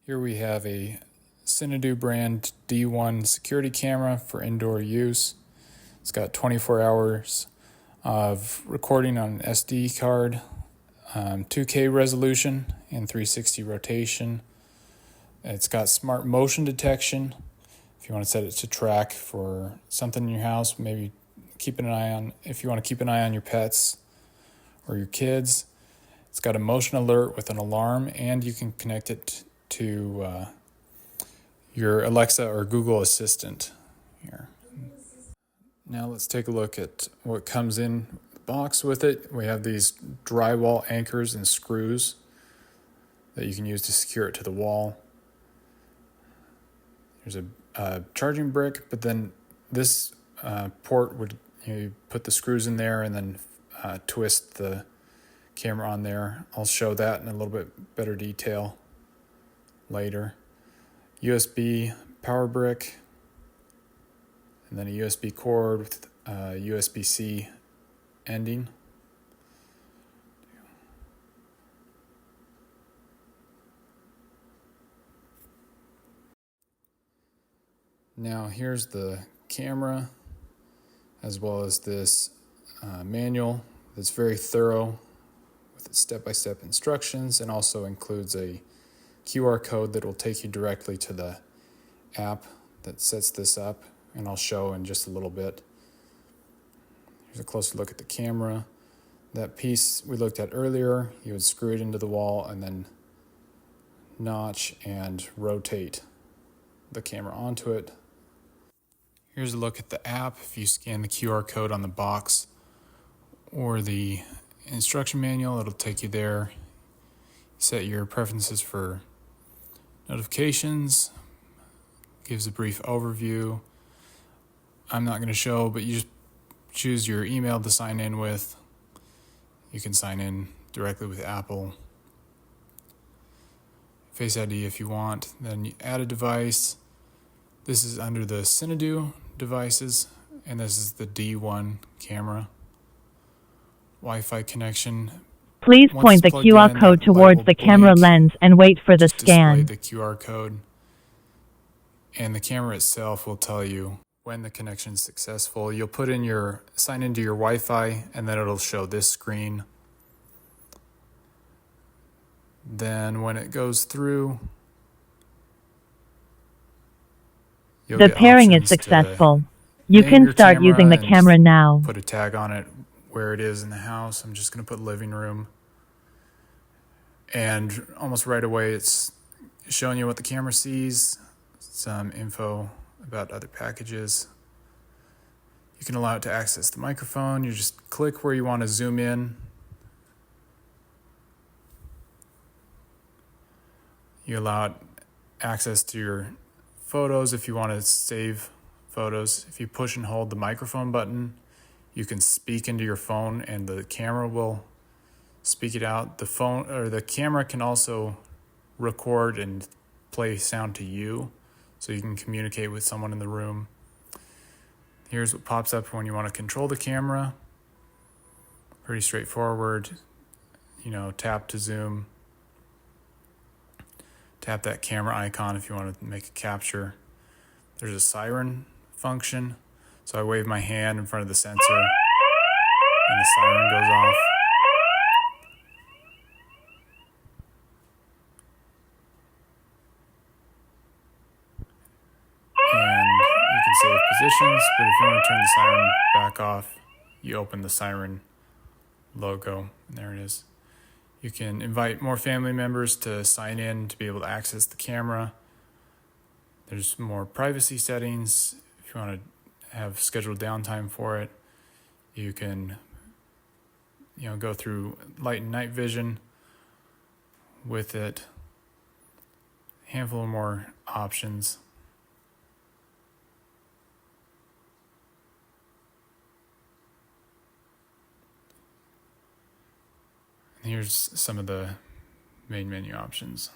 Here we have a Cinnado brand D1 security camera for indoor use. It's got 24 hours of recording on an SD card, 2K resolution and 360 rotation. It's got smart motion detection. If you want to set it to track for something in your house, maybe keep an eye on, if you want to keep an eye on your pets or your kids. It's got a motion alert with an alarm, and you can connect it to your Alexa or Google Assistant here. Now let's take a look at what comes in the box with it. We have these drywall anchors and screws that you can use to secure it to the wall. There's a charging brick, but then this port would, you put the screws in there and then twist the camera on there. I'll show that in a little bit better detail later. USB power brick, and then a USB cord with USB-C ending. Now here's the camera, as well as this manual that's very thorough with its step-by-step instructions, and also includes a QR code that will take you directly to the app that sets this up, and I'll show in just a little bit. Here's a closer look at the camera. That piece we looked at earlier, you would screw it into the wall and then notch and rotate the camera onto it. Here's a look at the app. If you scan the QR code on the box or the instruction manual, it'll take you there. Set your preferences for notifications, gives a brief overview. I'm not going to show, but you just choose your email to sign in with. You can sign in directly with Apple. Face ID if you want. Then you add a device. This is under the Cinnado devices, and this is the D1 camera. Wi-Fi connection. Please point the QR code towards the camera lens and wait for the scan. Display the QR code, and the camera itself will tell you when the connection is successful. You'll sign into your Wi-Fi, and then it'll show this screen. Then when it goes through, the pairing is successful. You can start using the camera now. Put a tag on it where it is in the house. I'm just going to put living room. And almost right away, it's showing you what the camera sees, some info about other packages. You can allow it to access the microphone. You just click where you want to zoom in. You allow it access to your photos if you want to save photos. If you push and hold the microphone button, you can speak into your phone and the camera will speak it out. The phone or the camera can also record and play sound to you, so you can communicate with someone in the room. Here's what pops up when you want to control the camera. Pretty straightforward. Tap to zoom. Tap that camera icon if you want to make a capture. There's a siren function. So I wave my hand in front of the sensor and the siren goes off. And you can save positions, but if you want to turn the siren back off, you open the siren logo, and there it is. You can invite more family members to sign in to be able to access the camera. There's more privacy settings. If you want to have scheduled downtime for it, you can go through light and night vision with it. A handful of more options. And here's some of the main menu options.